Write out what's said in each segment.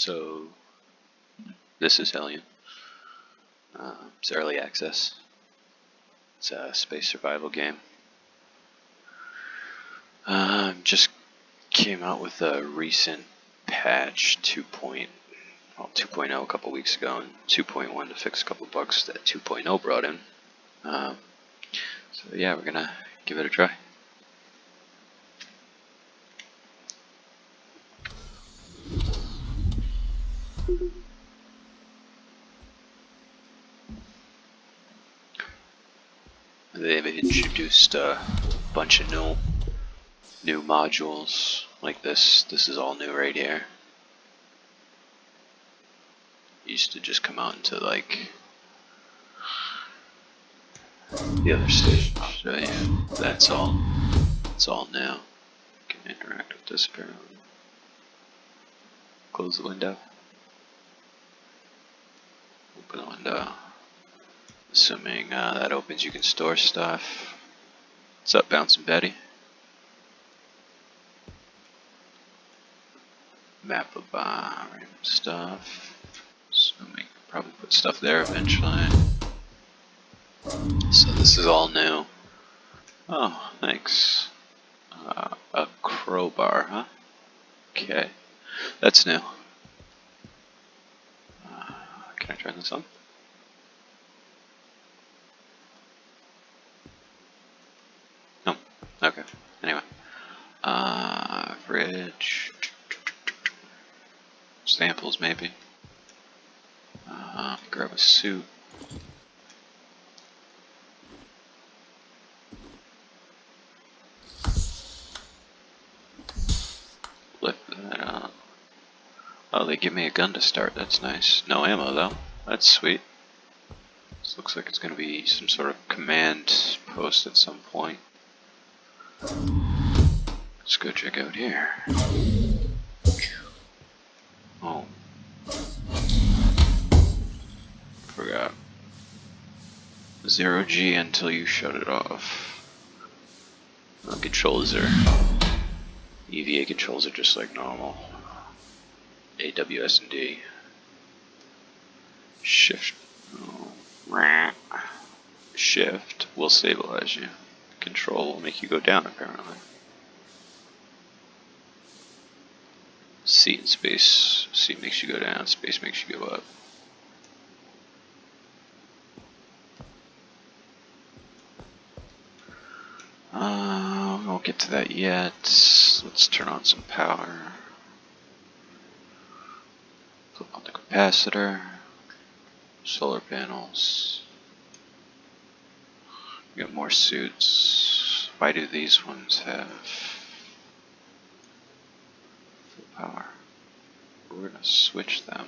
So this is Hellion. It's early access. It's a space survival game. Just came out with a recent patch 2.0 a couple weeks ago, and 2.1 to fix a couple bugs that 2.0 brought in. So yeah, we're gonna give it a try. They've introduced a bunch of new modules like this. This is all new right here. Used to just come out into like the other stage. I'll show you. That's all new. You can interact with this apparently. Close the window. Open the window. Assuming that opens, you can store stuff. What's up, Bouncing Betty? Map of random stuff. Assuming probably put stuff there eventually. So this is all new. Oh, thanks. A crowbar, huh? Okay, that's new. Can I turn this on? No. Okay. Anyway. Fridge. Samples, maybe. Grab a suit. Lift that up. Oh, they give me a gun to start. That's nice. No ammo, though. That's sweet. This looks like it's going to be some sort of command post at some point. Let's go check out here. Oh. Forgot. 0G until you shut it off. Controls are... EVA controls are just like normal. AWS and D. Shift. Oh. Shift will stabilize you. Control will make you go down, apparently. C and space. C makes you go down, space makes you go up. We won't get to that yet. Let's turn on some power. Flip on the capacitor. Solar panels. We got more suits. Why do these ones have full power? We're gonna switch them.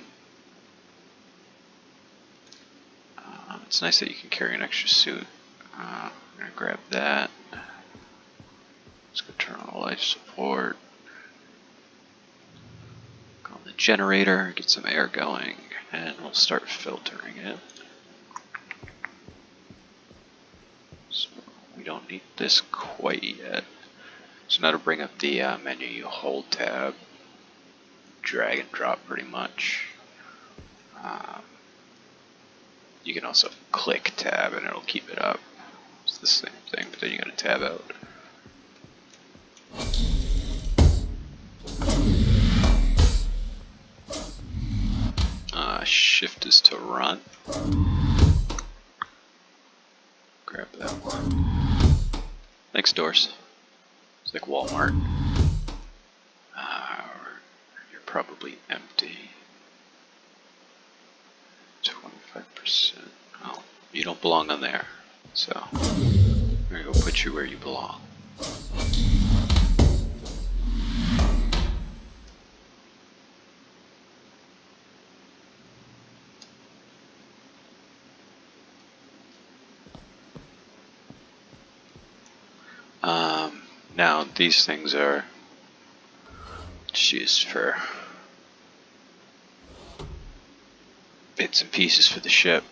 It's nice that you can carry an extra suit. I'm gonna grab that. Let's go turn on the life support. Go on the generator, get some air going, and we'll start filtering it. So we don't need this quite yet. So now to bring up the menu, you hold tab, drag and drop pretty much. You can also click tab and it'll keep it up. It's the same thing, but then you gotta tab out. Shift is to run. Grab that one. Thanks, doors. It's like Walmart. You're probably empty. 25%. Oh, you don't belong on there. So, we're gonna go put you where you belong. Now these things are just used for bits and pieces for the ship.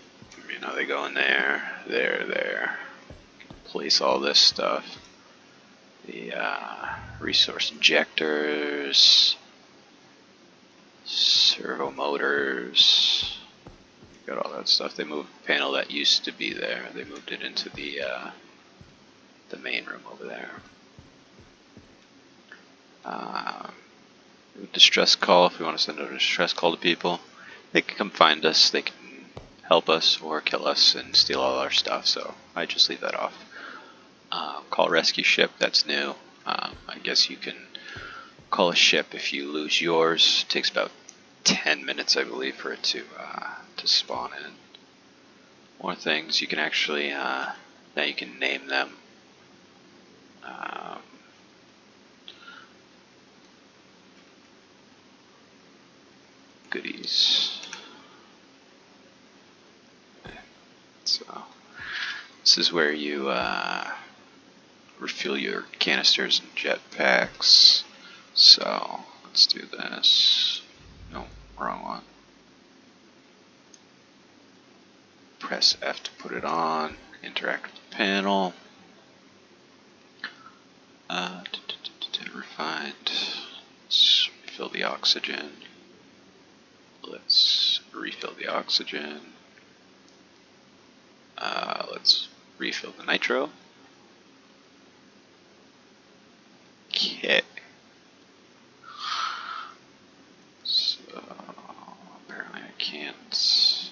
You know, they go in there, there. Place all this stuff. The resource injectors, servo motors. Got all that stuff. They moved the panel that used to be there. They moved it into the main room over there. Distress call, if we want to send out a distress call to people. They can come find us, they can help us or kill us and steal all our stuff, so I just leave that off. Call rescue ship, that's new. I guess you can call a ship if you lose yours. It takes about 10 minutes, I believe, for it to spawn in. More things, you can actually, now you can name them. Goodies. So this is where you refuel your canisters and jetpacks. So let's do this. No, wrong one. Press F to put it on. Interact with the panel. Refined. Let's refill the oxygen. Let's refill the oxygen. Let's refill the nitro. Okay. So apparently I can't.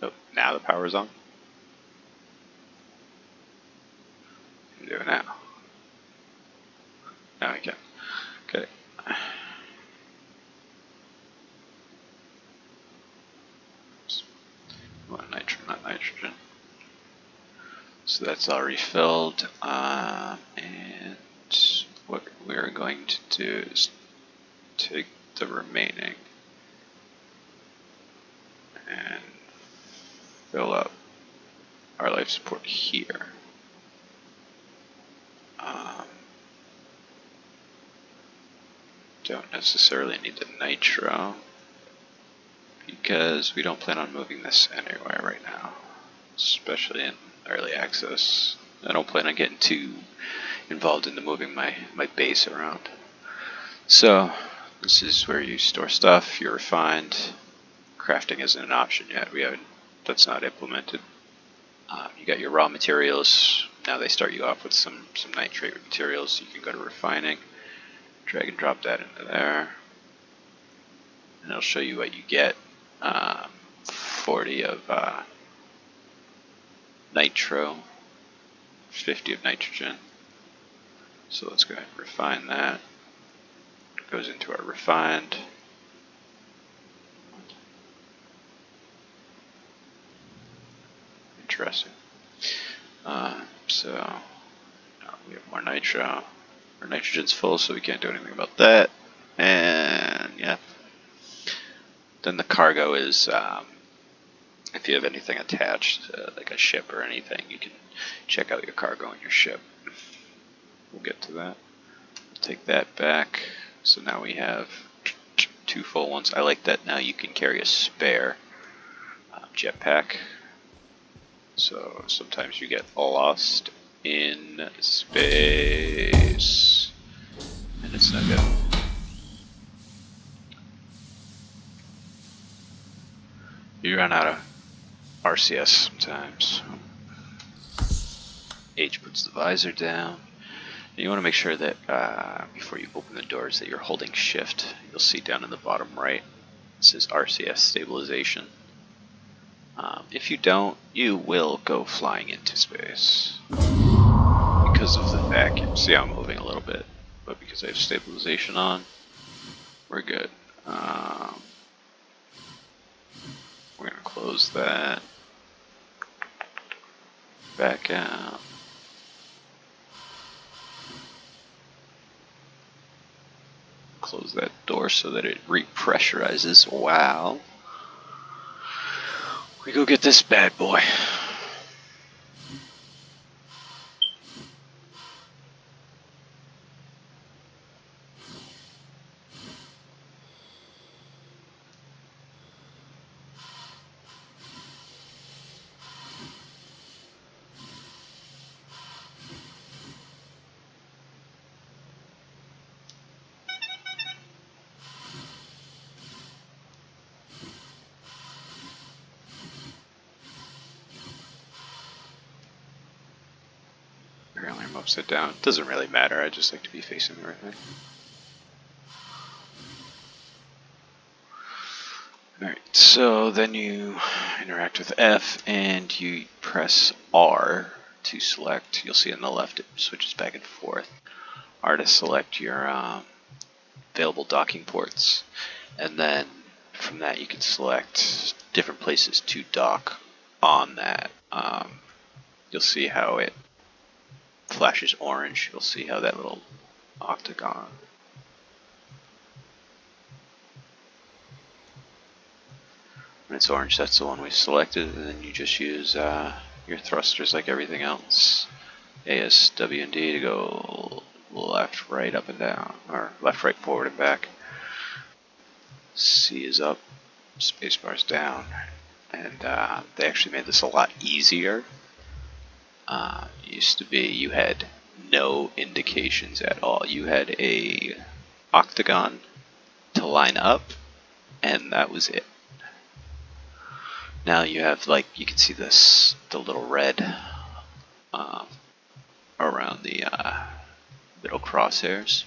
Oh, now the power's on. What do I do now? Now I can. Okay. Nitro, not nitrogen. So that's all refilled. And what we're going to do is take the remaining and fill up our life support here. Don't necessarily need the nitro because we don't plan on moving this anywhere right now, especially in early access. I don't plan on getting too involved into moving my base around. So this is where you store stuff. You're refined. Crafting isn't an option yet. That's not implemented. You got your raw materials. Now they start you off with some nitrate materials. You can go to refining. Drag and drop that into there, and it'll show you what you get. 40 of nitro, 50 of nitrogen. So let's go ahead and refine that. It goes into our refined. Interesting. So now we have more nitro. Our nitrogen's full, so we can't do anything about that. And yeah. Then the cargo is, if you have anything attached, like a ship or anything, you can check out your cargo on your ship. We'll get to that. Take that back. So now we have 2 full ones. I like that now you can carry a spare jetpack. So sometimes you get lost in space, and it's not good. You run out of RCS sometimes. H puts the visor down. And you want to make sure that before you open the doors that you're holding shift. You'll see down in the bottom right it says RCS stabilization. If you don't, you will go flying into space because of the vacuum. See how I'm moving a little bit, but because I have stabilization on, we're good. We're going to close that, back out. Close that door so that it repressurizes while we go get this bad boy. from upside down. Doesn't really matter, I just like to be facing everything. Alright, so then you interact with F and you press R to select. You'll see on the left it switches back and forth. R to select your available docking ports, and then from that you can select different places to dock on that. You'll see how it flashes orange. You'll see how that little octagon. When it's orange, that's the one we selected, and then you just use your thrusters like everything else. A, S, W, and D to go left, right, up and down, or left, right, forward, and back. C is up, spacebar's down, and they actually made this a lot easier. It used to be you had no indications at all. You had a octagon to line up, and that was it. Now you have, like, you can see this, the little red around the middle crosshairs.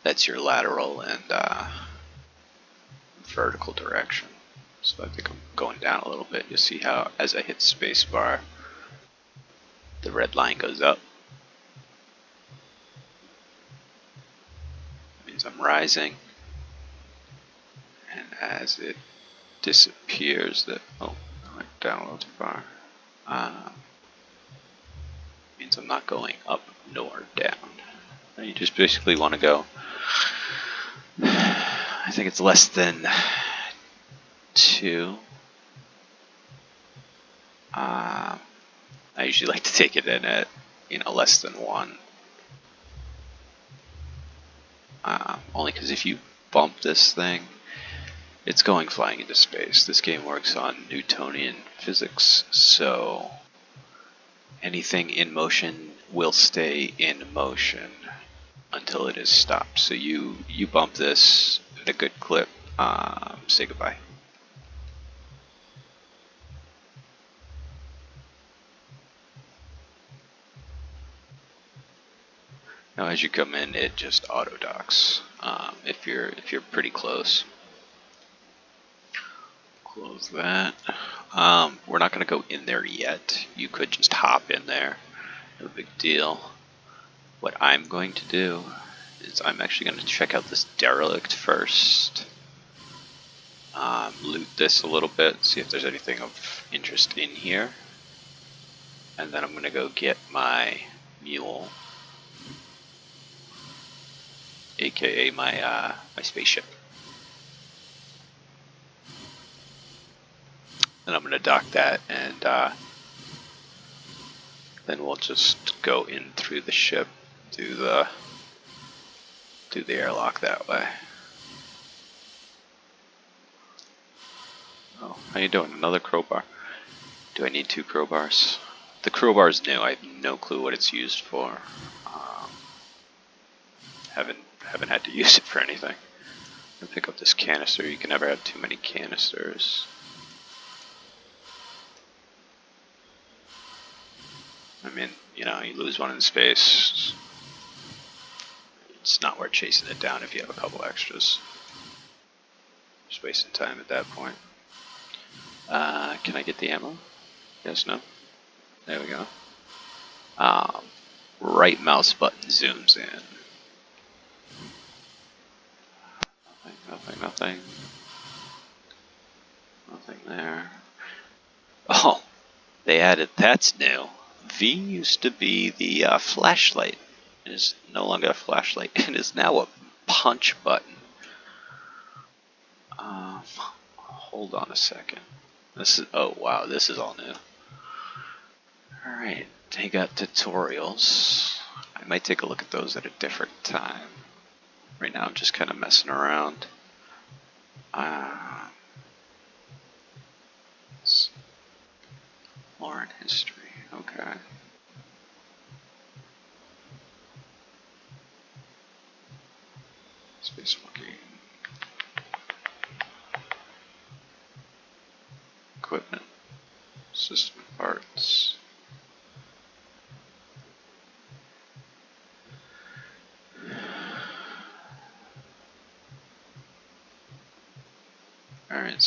That's your lateral and vertical direction. So I think I'm going down a little bit. You'll see how as I hit spacebar, the red line goes up. That means I'm rising. And as it disappears, that I went down a little too far. Means I'm not going up nor down. And you just basically want to go. I think it's less than 2. I usually like to take it in at less than 1. Only because if you bump this thing, it's going flying into space. This game works on Newtonian physics, so anything in motion will stay in motion until it is stopped. So you bump this at a good clip, say goodbye. Now as you come in, it just auto docks if you're pretty close. Close that. We're not going to go in there yet. You could just hop in there. No big deal. What I'm going to do is I'm actually going to check out this derelict first. Loot this a little bit, see if there's anything of interest in here. And then I'm going to go get my mule. AKA my spaceship. And I'm going to dock that, and then we'll just go in through the ship, do the airlock that way. Oh, how you doing? Another crowbar. Do I need 2 crowbars? The crowbar's new. I have no clue what it's used for. Haven't had to use it for anything. I'm gonna pick up this canister. You can never have too many canisters. I mean, you lose one in space. It's not worth chasing it down if you have a couple extras. Just wasting time at that point. Can I get the ammo? Yes, no? There we go. Right mouse button zooms in. Nothing. Nothing there. Oh, they added, that's new. V used to be the flashlight. It is no longer a flashlight. It is now a punch button. Hold on a second. Oh wow, this is all new. Alright, they got tutorials. I might take a look at those at a different time. Right now I'm just kind of messing around. Lore and history, okay. Spacewalking. Equipment. System parts.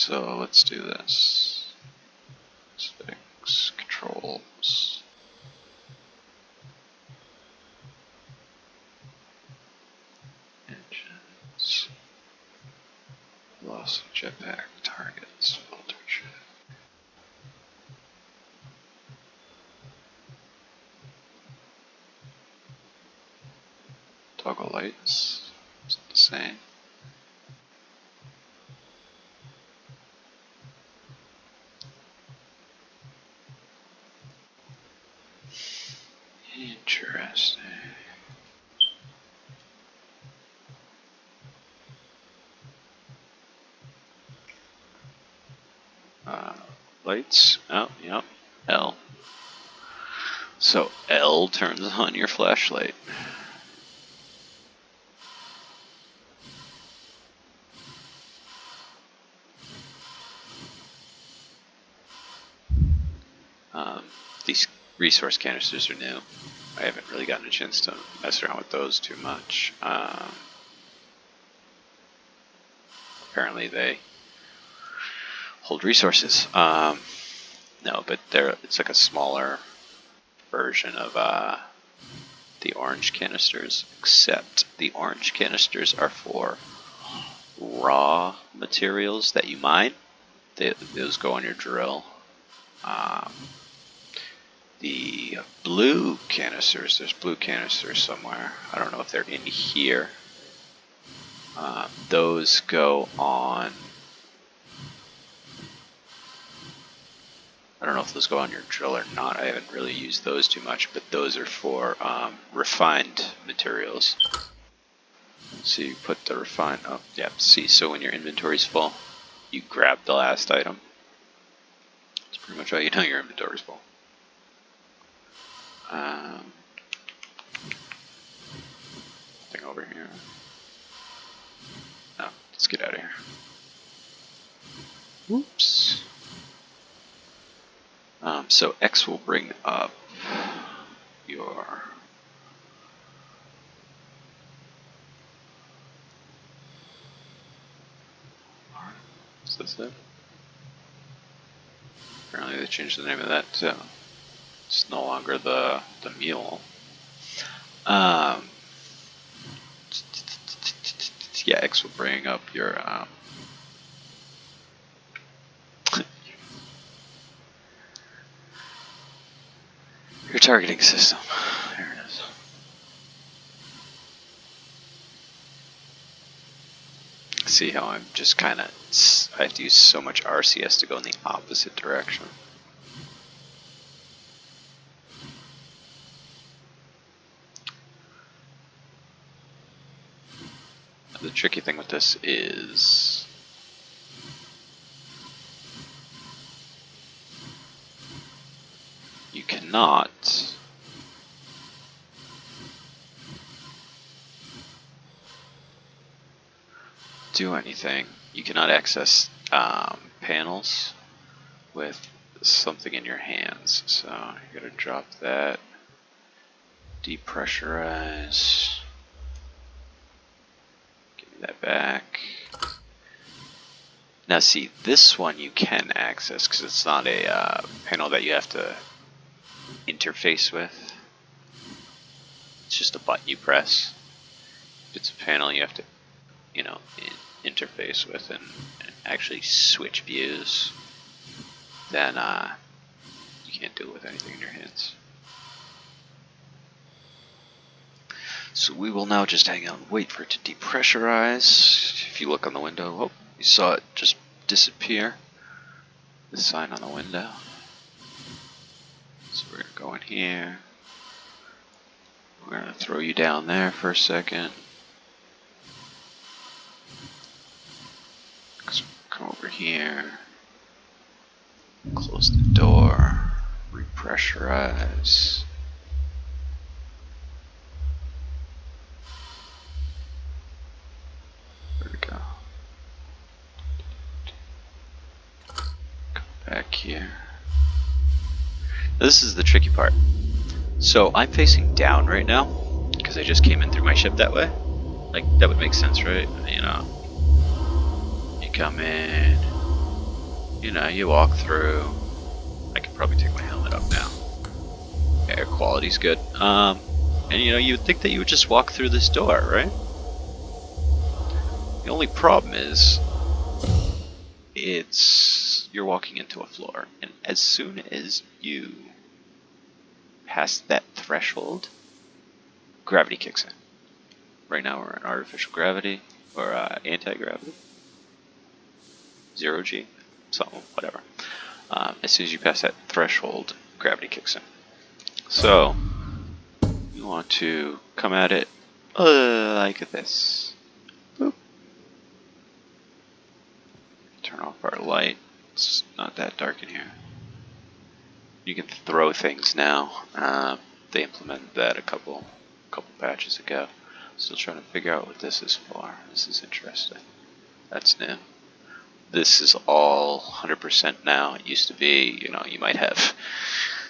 So let's do this. Settings, controls. Engines. Velocity jetpack targets. Filter check. Toggle lights. Is it the same? Interesting. Lights. Oh, yep. L. So L turns on your flashlight. These resource canisters are new. I haven't really gotten a chance to mess around with those too much. Apparently they hold resources. No, but it's like a smaller version of the orange canisters, except the orange canisters are for raw materials that you mine. Those go on your drill. The blue canisters, there's blue canisters somewhere. I don't know if they're in here. Those go on... I don't know if those go on your drill or not. I haven't really used those too much, but those are for refined materials. So you put the refined... Oh, yeah, see, so when your inventory's full, you grab the last item. That's pretty much how you know your inventory's full. Nothing over here. No, let's get out of here. Whoops. So X will bring up your... Is this it? Apparently they changed the name of that too. It's no longer the mule. Yeah, X will bring up your your targeting system. There it is. See how I'm just kind of... I have to use so much RCS to go in the opposite direction. The tricky thing with this is you cannot do anything. You cannot access panels with something in your hands. So you gotta drop that, depressurize. That back. Now see, this one you can access because it's not a panel that you have to interface with. It's just a button you press. If it's a panel you have to, you know, interface with and actually switch views, then you can't do it with anything in your hands. So we will now just hang out and wait for it to depressurize. If you look on the window, oh, you saw it just disappear. The sign on the window. So we're going to go in here. We're going to throw you down there for a second. Come over here. Close the door. Repressurize. Back here. This is the tricky part. So I'm facing down right now because I just came in through my ship that way. Like that would make sense, right? You know, you come in, you know, you walk through. I could probably take my helmet up now. Air quality's good. And you know, you would think that you would just walk through this door, right? The only problem is, you're walking into a floor, and as soon as you pass that threshold, gravity kicks in. Right now we're in artificial gravity, or anti-gravity. 0G, something, whatever. As soon as you pass that threshold, gravity kicks in. So, you want to come at it like this. Boop. Turn off our light. It's not that dark in here. You can throw things now. They implemented that a couple patches ago. Still trying to figure out what this is for. This is interesting. That's new. This is all 100% now. It used to be, you know, you might have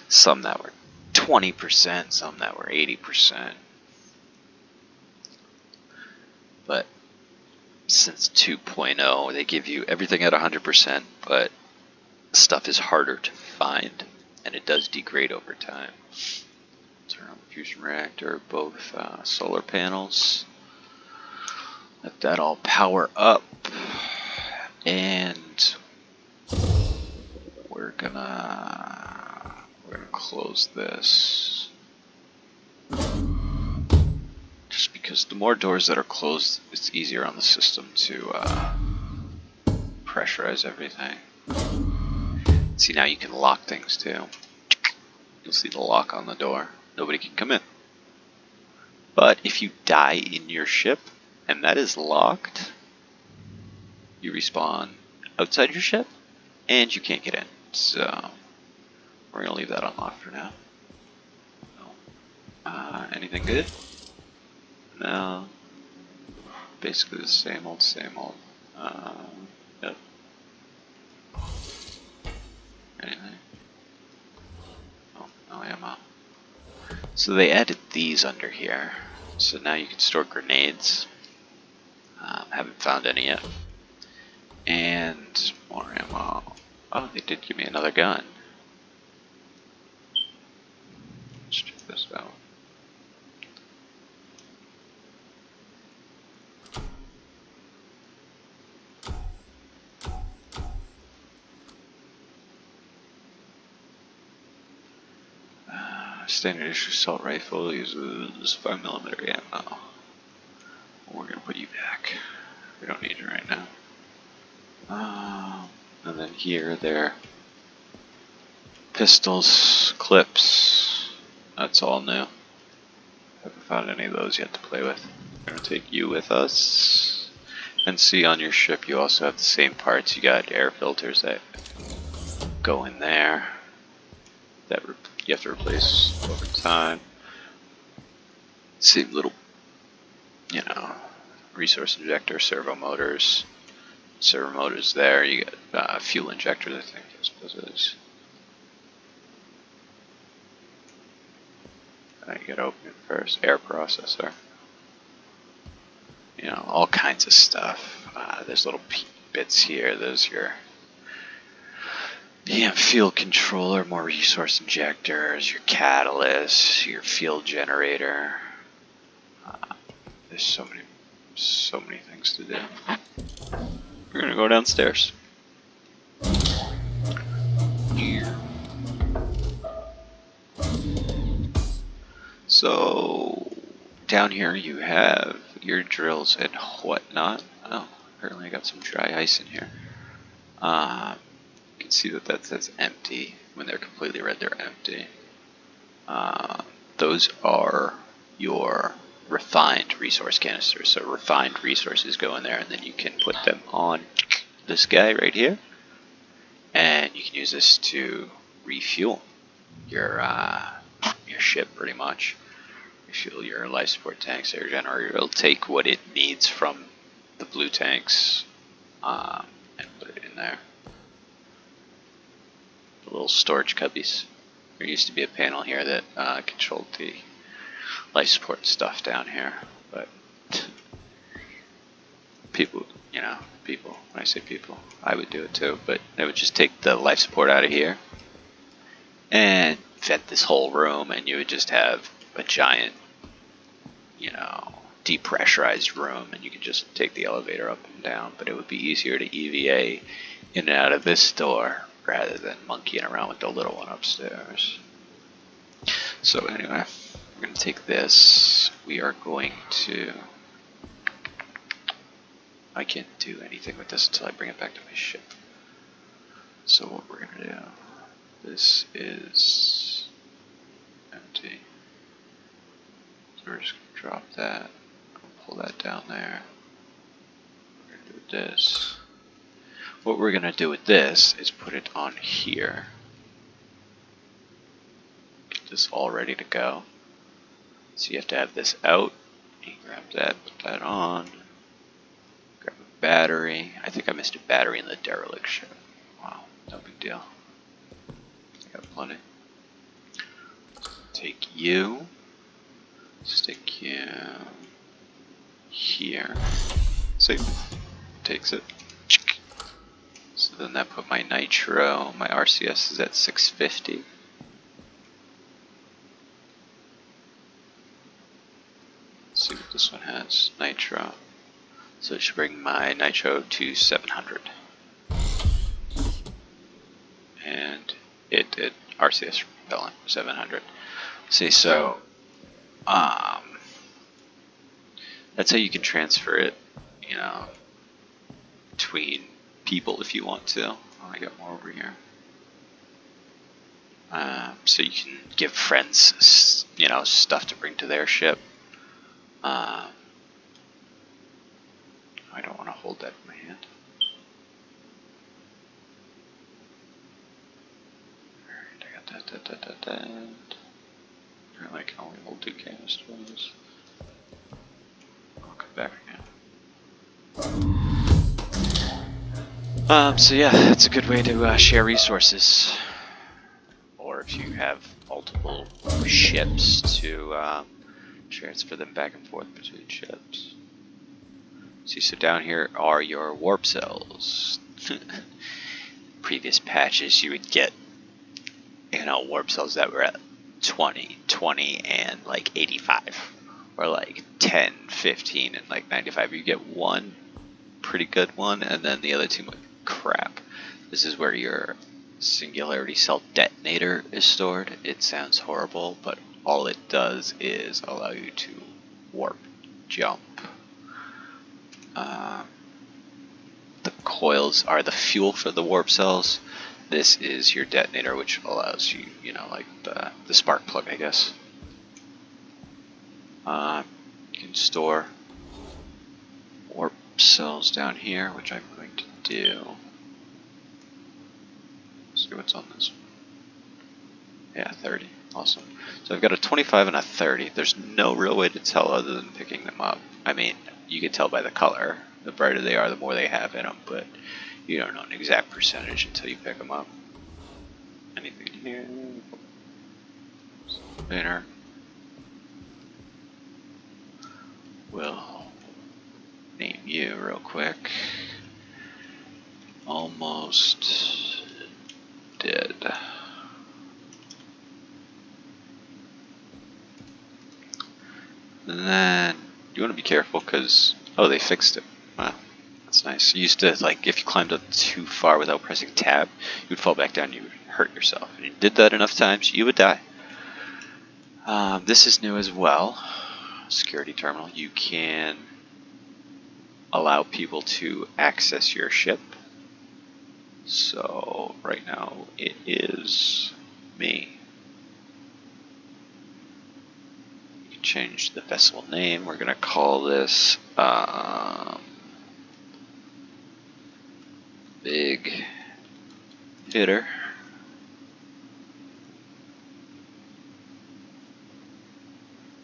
some that were 20%, some that were 80%. But since 2.0, they give you everything at 100%, but stuff is harder to find, and it does degrade over time. Turn on the fusion reactor, both solar panels. Let that all power up, and we're gonna close this. Just because the more doors that are closed, it's easier on the system to pressurize everything. See, now you can lock things too. You'll see the lock on the door. Nobody can come in. But if you die in your ship, and that is locked, you respawn outside your ship, and you can't get in. So, we're going to leave that unlocked for now. Anything good? No. Basically the same old, same old. Yep. Anything? Oh, no ammo. So they added these under here. So now you can store grenades. Haven't found any yet. And more ammo. Oh, they did give me another gun. Let's check this out. Standard issue assault rifle uses 5mm ammo. We're gonna put you back. We don't need you right now. And then here, they're pistols, clips. That's all new. Haven't found any of those yet to play with. We're gonna take you with us. And see, on your ship, you also have the same parts. You got air filters that go in there that you have to replace over time. Same little, you know, resource injector, servo motors. Servo motors there. You got fuel injectors, I think. I suppose it is. You gotta open it first. Air processor. You know, all kinds of stuff. There's little bits here. There's your fuel controller, more resource injectors, your catalyst, your fuel generator. There's so many things to do. We're gonna go downstairs. So down here you have your drills and whatnot. Oh, apparently I got some dry ice in here. You can see that says empty. When they're completely red, they're empty. Those are your refined resource canisters. So refined resources go in there, and then you can put them on this guy right here, and you can use this to refuel your ship pretty much. Refuel your life support tanks, air generator. It'll take what it needs from the blue tanks and put it in there. The little storage cubbies. There used to be a panel here that controlled the life support stuff down here, but people people. When I say people, I would do it too, but they would just take the life support out of here and vent this whole room, and you would just have a giant, you know, depressurized room, and you could just take the elevator up and down. But it would be easier to EVA in and out of this door rather than monkeying around with the little one upstairs. So anyway, we're going to take this. We are going to... I can't do anything with this until I bring it back to my ship. So what we're going to do... This is empty. So we're just going to drop that. Pull that down there. We're going to do this. What we're going to do with this is put it on here. Get this all ready to go. So you have to have this out. You grab that, put that on. Grab a battery. I think I missed a battery in the derelict ship. Wow, no big deal. I got plenty. Take you. Stick you here. See? Takes it. So then that put my nitro, my RCS is at 650. Let's see what this one has. Nitro. So it should bring my nitro to 700. And it did. RCS repellent 700. See, so that's how you can transfer it, you know, between people if you want to. Oh, I got more over here. So you can give friends, you know, stuff to bring to their ship. I don't want to hold that in my hand. Alright, I got that. Apparently I can only hold 2 canisters. I'll come back again. So yeah, it's a good way to share resources. Or if you have multiple ships to transfer them back and forth between ships. See, so down here are your warp cells. Previous patches you would get, you know, warp cells that were at 20, and like 85. Or like 10, 15, and like 95. You get one pretty good one, and then the other two like crap. This is where your singularity cell detonator is stored. It sounds horrible, but all it does is allow you to warp jump. The coils are the fuel for the warp cells. This is your detonator, which allows you, you know, like the spark plug, I guess. You can store warp cells down here, which I'm going to do. Let's see what's on this one. Yeah, 30. Awesome. So I've got a 25 and a 30. There's no real way to tell other than picking them up. I mean, you can tell by the color. The brighter they are, the more they have in them, but you don't know an exact percentage until you pick them up. Anything here? Spinner. We'll name you real quick. Almost dead. And then you want to be careful because, oh, they fixed it. Wow, that's nice. You used to, like, if you climbed up too far without pressing tab, you would fall back down and you would hurt yourself. And you did that enough times, you would die. This is new as well. Security terminal. You can allow people to access your ship. So right now it is me. You can change the vessel name. We're gonna call this Big Hitter.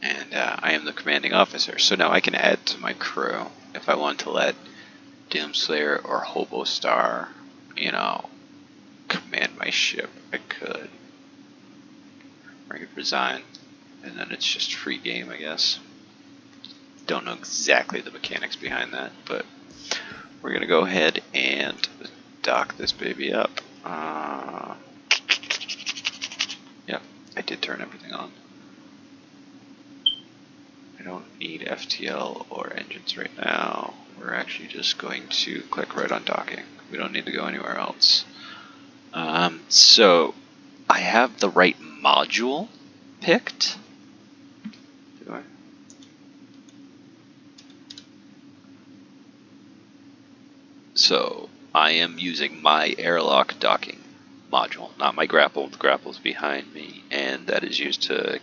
And I am the commanding officer, so now I can add to my crew if I want to let Doomslayer or Hobo Star, you know, command my ship. I could. Or I could resign, and then it's just free game, I guess. Don't know exactly the mechanics behind that, but we're going to go ahead and dock this baby up. Yep, I did turn everything on. I don't need FTL or engines right now. We're actually just going to click right on docking. We don't need to go anywhere else. So I have the right module picked. Do I? So I am using my airlock docking module, not my grapple. The grapple's behind me, and that is used to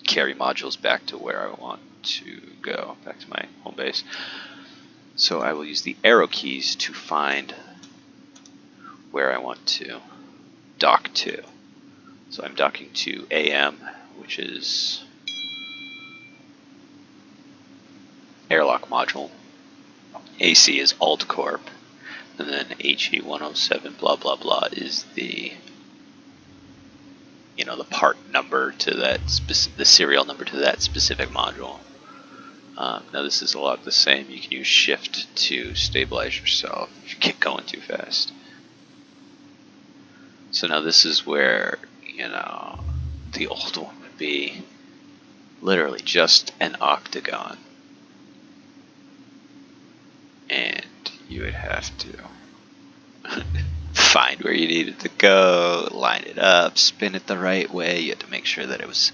carry modules back to where I want to go, back to my home base. So I will use the arrow keys to find where I want to dock to. So I'm docking to AM, which is airlock module. AC is alt corp, and then HE107 blah blah blah is the, you know, the part number to that the serial number to that specific module. Now this is a lot the same. You can use shift to stabilize yourself if you get going too fast. So now this is where, you know, the old one would be literally just an octagon. And you would have to find where you needed to go, line it up, spin it the right way. You had to make sure that it was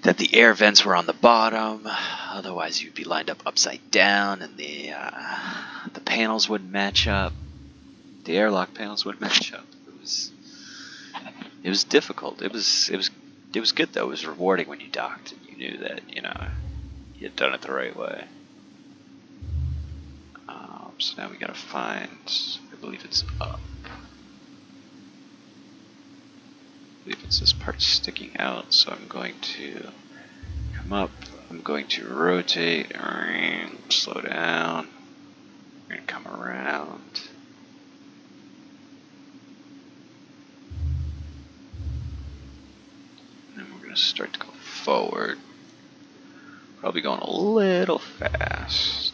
that the air vents were on the bottom, otherwise you'd be lined up upside down, and the panels wouldn't match up. The airlock panels wouldn't match up. It was difficult. It was good though. It was rewarding when you docked and you knew that, you know, you had done it the right way. So now we gotta find, I believe it's up. I believe it's this part sticking out, so I'm going to come up, I'm going to rotate, slow down, we're going to come around. And then we're going to start to go forward. Probably going a little fast.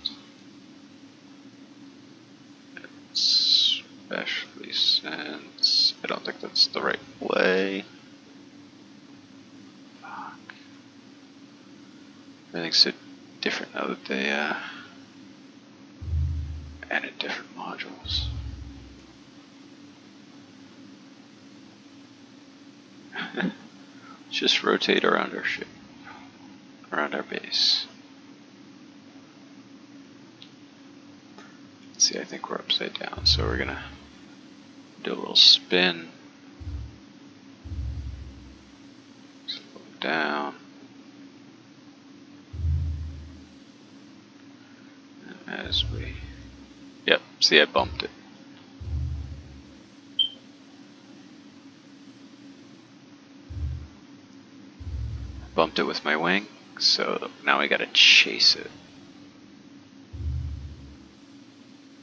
Especially since I don't think that's the right way. Fuck. Everything's so different now that they added different modules. Just rotate around our ship, around our base. Let's see, I think we're upside down, so we're gonna do a little spin. Slow down. And as we... Yep, see, I bumped it. Bumped it with my wing, so now I gotta chase it.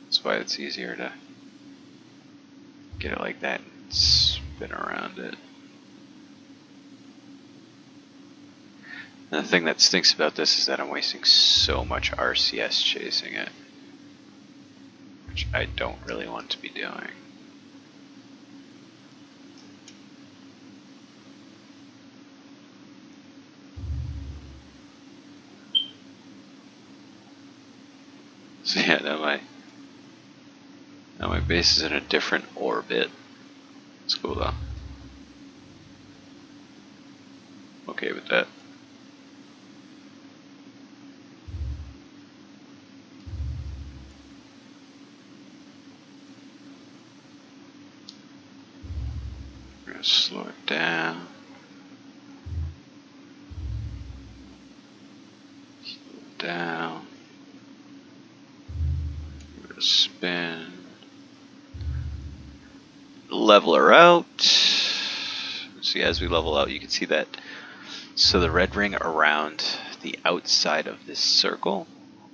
That's why it's easier to get it like that and spin around it. And the thing that stinks about this is that I'm wasting so much RCS chasing it, which I don't really want to be doing. So yeah, now my base is in a different orbit. It's cool though. Okay with that. We're gonna slow it down. Slow it down. We're gonna spin. Level her out. See, as we level out, you can see that. So the red ring around the outside of this circle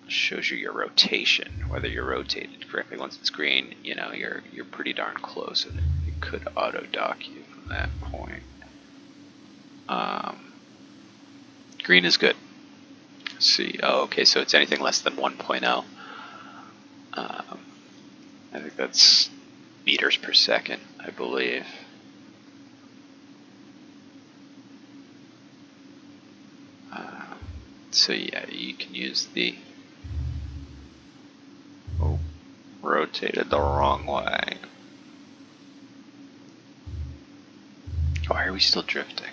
shows you your rotation, whether you're rotated correctly. Once it's green, you know, you're pretty darn close, and it could auto dock you from that point. Green is good. Let's see, oh, okay, so it's anything less than 1.0. I think that's meters per second, I believe. So yeah, you can use the... Oh, rotated the wrong way. Why are we still drifting?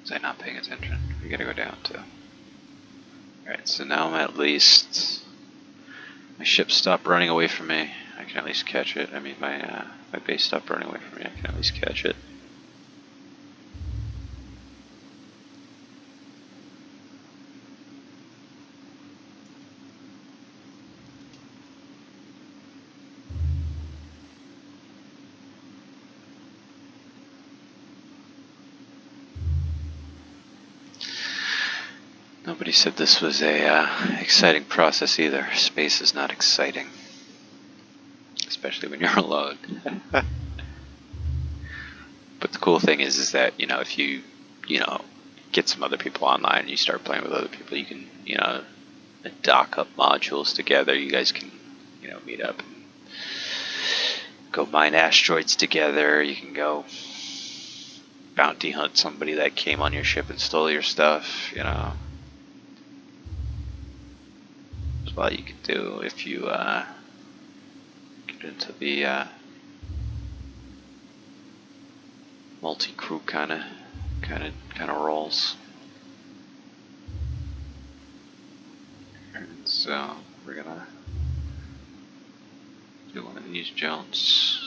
Was I not paying attention? We gotta go down too. Alright, so now I'm at least... My ship stopped running away from me. I can at least catch it. I mean, my base stopped running away from me. I can at least catch it. Nobody said this was a exciting process either. Space is not exciting, especially when you're alone. But the cool thing is that if you get some other people online and you start playing with other people, you can dock up modules together. You guys can meet up and go mine asteroids together. You can go bounty hunt somebody that came on your ship and stole your stuff. There's a lot you can do if you get into the multi-crew kind of roles. And so we're gonna do one of these jumps.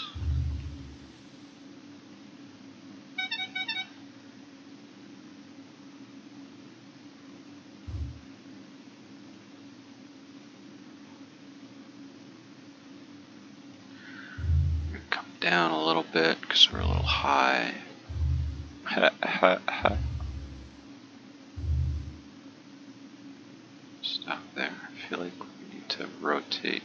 Come down a little bit because we're a little high. Stop there. I feel like we need to rotate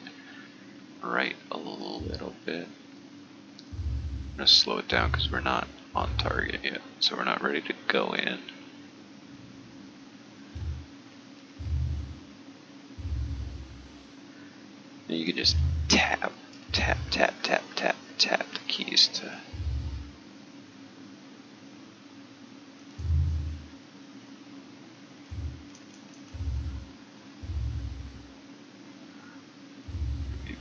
right a little bit. I'm going to slow it down because we're not on target yet, so we're not ready to go in. And you can just tap the keys to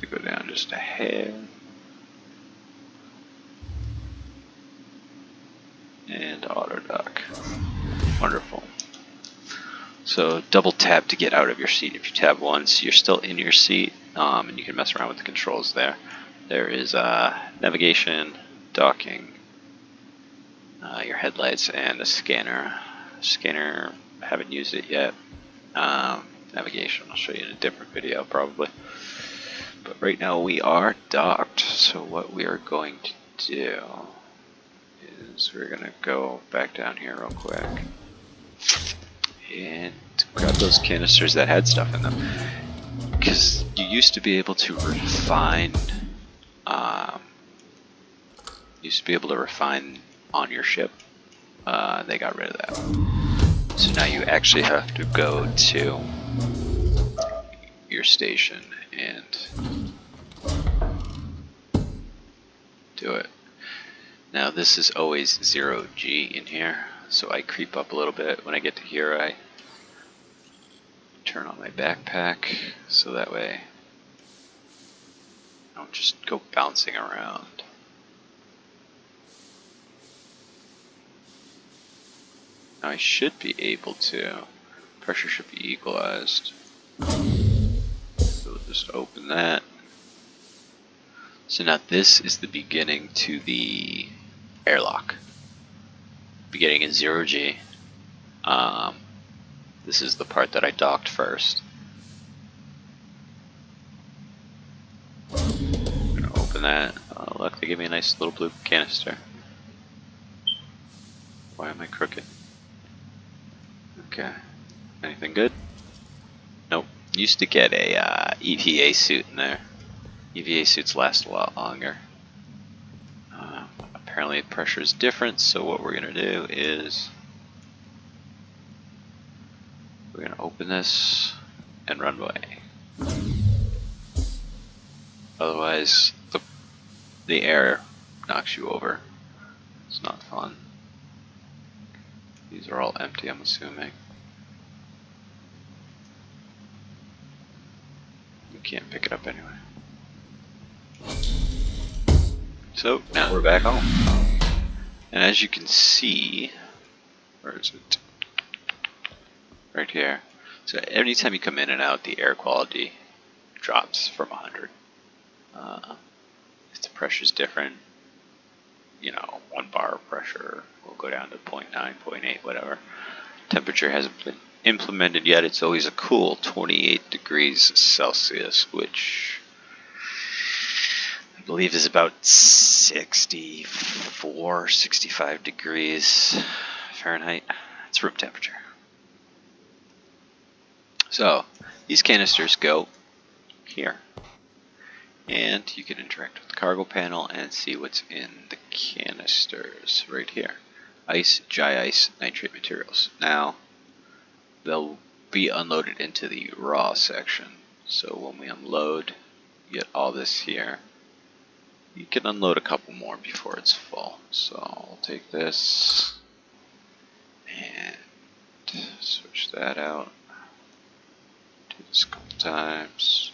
go down just a hair. And auto dock. Wonderful. So double tap to get out of your seat. If you tap once, you're still in your seat, and you can mess around with the controls there. There is navigation, docking, your headlights, and the scanner. Scanner, I haven't used it yet. Navigation, I'll show you in a different video probably. But right now we are docked, so what we are going to do is we're going to go back down here real quick and grab those canisters that had stuff in them. Because you used to be able to refine, on your ship. They got rid of that. So now you actually have to go to your station and do it. Now this is always 0G in here, so I creep up a little bit. When I get to here, I turn on my backpack, so that way I don't just go bouncing around. Now I should be able to, pressure should be equalized. So we'll just open that. So now this is the beginning to the airlock. Beginning in 0G. This is the part that I docked first. I'm gonna open that. Oh look, they gave me a nice little blue canister. Why am I crooked? Okay. Anything good? Nope. Used to get a EVA suit in there. EVA suits last a lot longer. Apparently the pressure is different, so what we're going to do is we're going to open this and run away. Otherwise, the air knocks you over. It's not fun. These are all empty, I'm assuming. You can't pick it up anyway. So now we're back home. And as you can see, where is it? Right here. So anytime you come in and out, the air quality drops from 100. If the pressure's different, you know, 1 bar of pressure will go down to 0.9, 0.8, whatever. Temperature hasn't been implemented yet. It's always a cool 28 degrees Celsius, which I believe is about 64, 65 degrees Fahrenheit. It's room temperature. So these canisters go here, and you can interact with the cargo panel and see what's in the canisters right here. Ice, dry ice, nitrate materials. Now they'll be unloaded into the raw section. So when we unload, you get all this here. You can unload a couple more before it's full. So I'll take this and switch that out. Do this a couple times.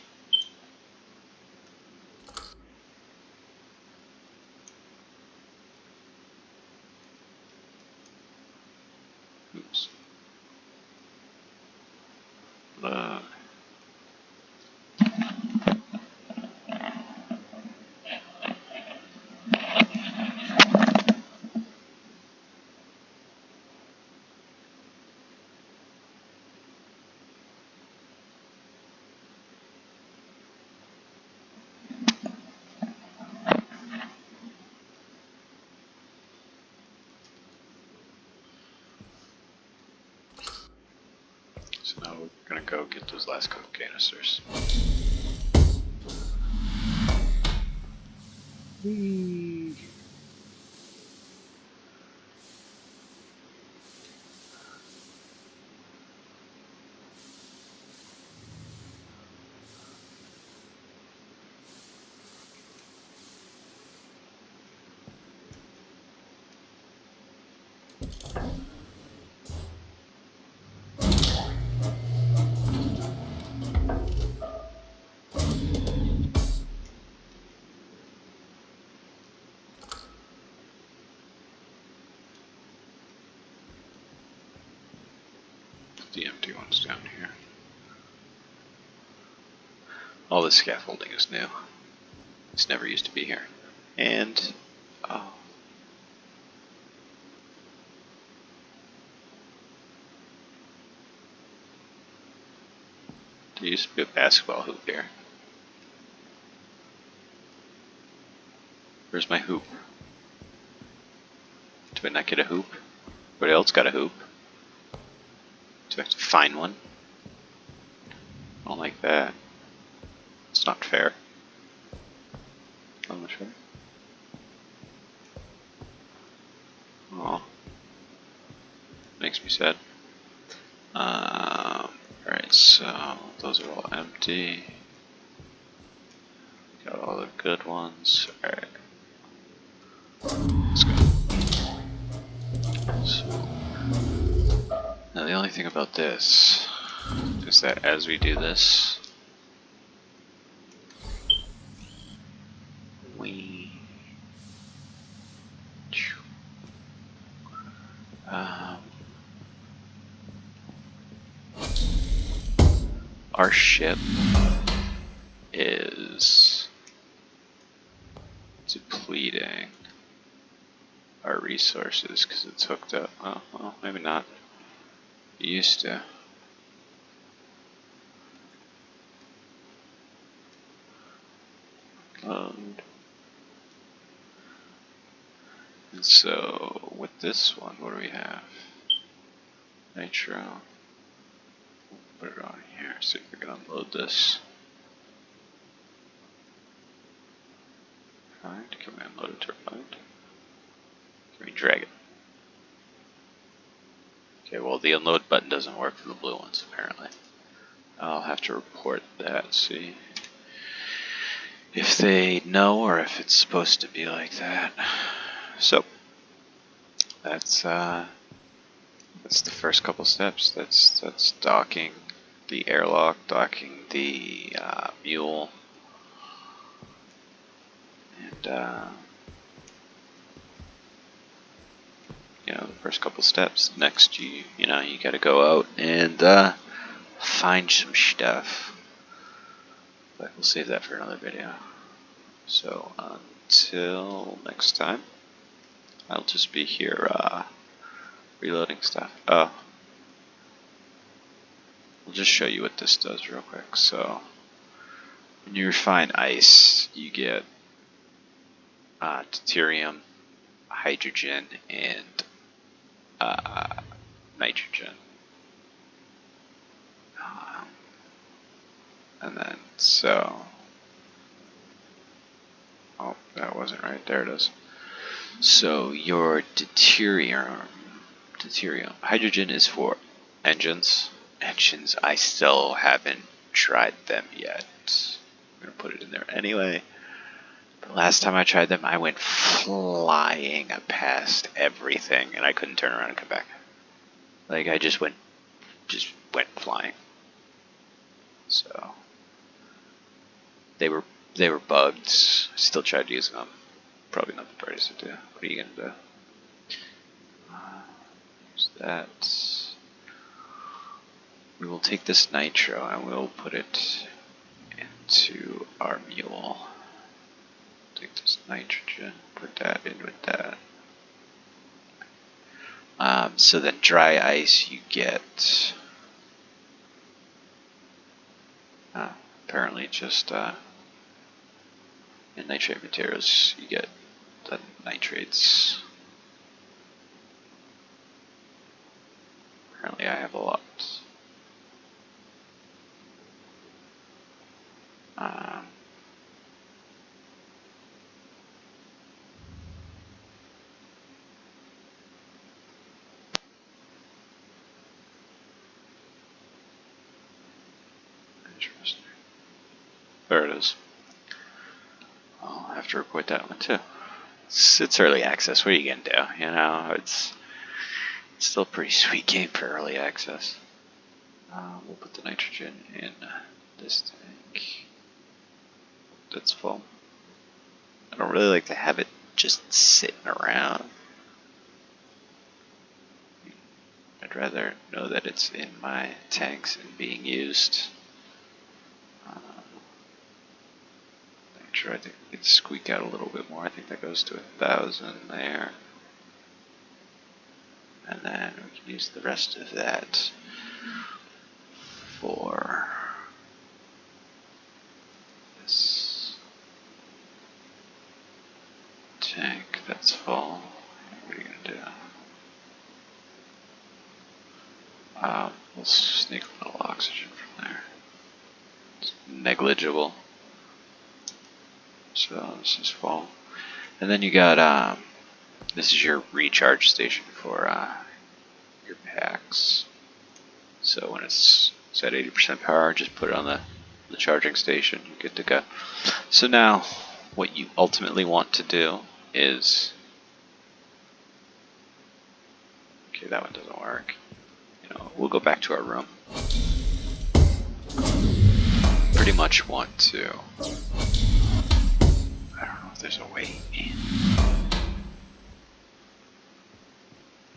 Oops. So now we're gonna go get those last couple canisters. Whee! The empty ones down here. All this scaffolding is new. It's never used to be here. And oh, there used to be a basketball hoop here. Where's my hoop? Do I not get a hoop? Everybody else got a hoop. Do I have to find one? I don't like that. It's not fair. Not much fair. Aw. Makes me sad. Alright, so those are all empty. Got all the good ones. Alright. Let's go. So, now the only thing about this is that as we do this, our ship is depleting our resources because it's hooked up. Oh, well, maybe not. It used to. And so with this one, what do we have? Nitro. Put it on here, see if we can unload this. Find, can we unload it to find? Can we drag it? Okay, well the unload button doesn't work for the blue ones apparently. I'll have to report that, see. if they know or if it's supposed to be like that. So that's the first couple steps. That's docking the airlock, docking the mule, and you know, the first couple steps. Next, you got to go out and find some stuff. But we'll save that for another video. So until next time, I'll just be here reloading stuff. Oh, I'll just show you what this does real quick. So when you refine ice, you get deuterium, hydrogen, and nitrogen. And then so, oh, that wasn't right. There it is. So your deuterium, hydrogen is for engines. Engines, I still haven't tried them yet. I'm gonna put it in there anyway. The last time I tried them, I went flying past everything, and I couldn't turn around and come back. Like I just went flying. So they were bugged. Still tried using them. Probably not the brightest idea. What are you gonna do? Use that. We will take this nitro and we'll put it into our mule. Take this nitrogen, put that in with that. So then dry ice you get apparently just in nitrate materials you get the nitrates. Apparently I have a lot. Interesting. There it is. I'll have to report that one too. It's early access. What are you gonna do? You know, it's still a pretty sweet game for early access. We'll put the nitrogen in this tank. That's full. I don't really like to have it just sitting around. I'd rather know that it's in my tanks and being used. Sure, I think we could squeak out a little bit more. I think that goes to 1,000 there. And then we can use the rest of that for this tank that's full. What are you going to do? We'll sneak a little oxygen from there. It's negligible. So this is full. And then you got, this is your recharge station for your packs. So when it's at 80% power, just put it on the charging station, you're good to go. So now, what you ultimately want to do is, okay, that one doesn't work. You know, we'll go back to our room. Pretty much want to, I don't know if there's a way in.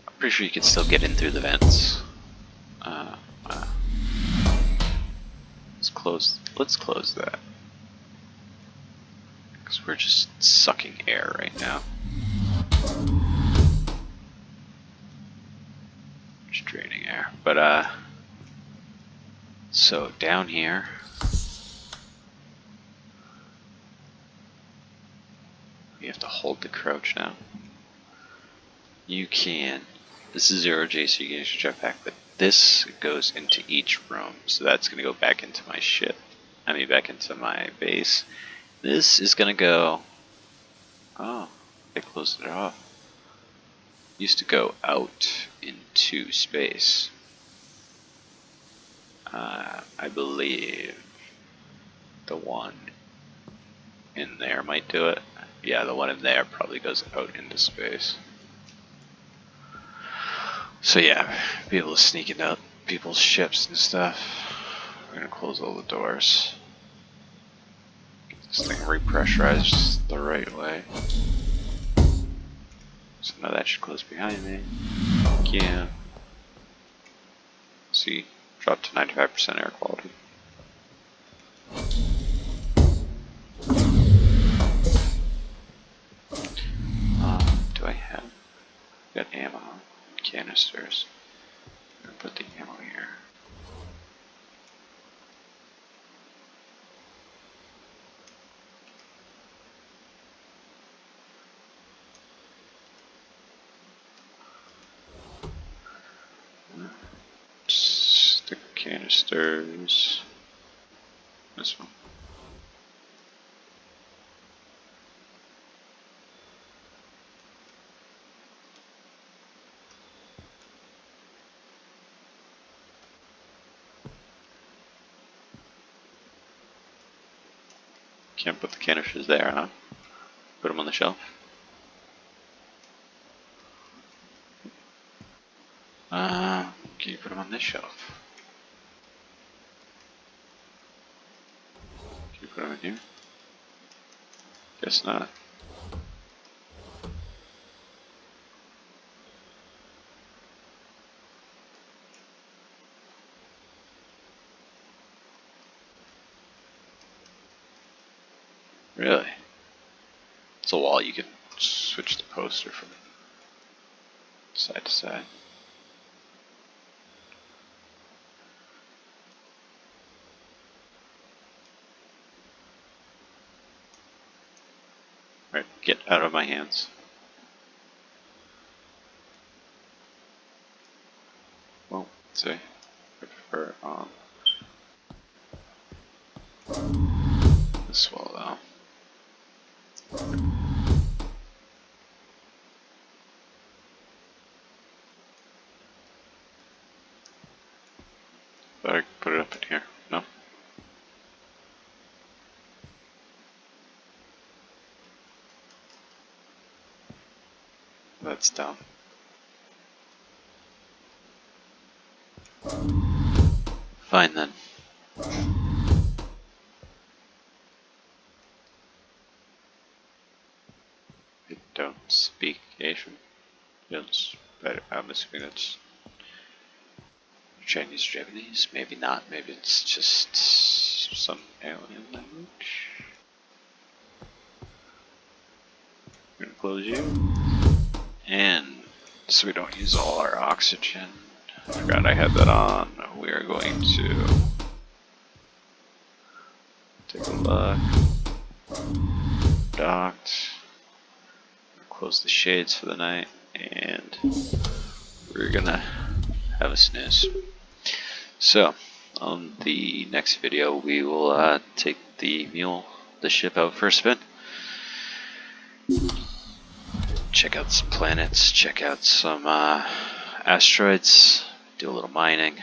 I'm pretty sure you can still get in through the vents. Let's close that. Because we're just sucking air right now. Just draining air. But so down here, you have to hold the crouch now. You can, this is 0G, so you can use your jetpack, but this goes into each room, so that's going to go back into my ship. I mean, back into my base. This is going to go, oh, they closed it off. Used to go out into space. I believe the one in there might do it. Yeah, the one in there probably goes out into space. So yeah, be able to sneak into people's ships and stuff. We're gonna close all the doors. Get this thing repressurized the right way. So now that should close behind me. Yeah. See, drop to 95% air quality. Do I have? Got ammo, canisters. I'm gonna put the ammo here. Stick canisters. This one. Can't put the canisters there, huh? Put them on the shelf. Can you put them on this shelf? Can you put them in here? Guess not. Really? It's a wall you can switch the poster from side to side. Alright, get out of my hands. Well, let's see. I prefer this wall though. But I can put it up in here. No? That's dumb. Fine then. I don't speak Asian. Yes, but I'm assuming that's Chinese, Japanese. Maybe not. Maybe it's just some alien language. I'm gonna close you. And so we don't use all our oxygen. I forgot I had that on. We are going to take a look. Docked. Close the shades for the night, and we're gonna have a snooze. So, on the next video, we will take the ship out for a spin. Check out some planets, check out some asteroids, do a little mining,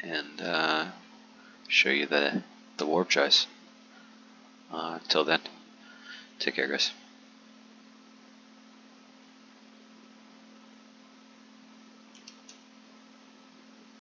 and show you the warp drives. Until then, take care, guys.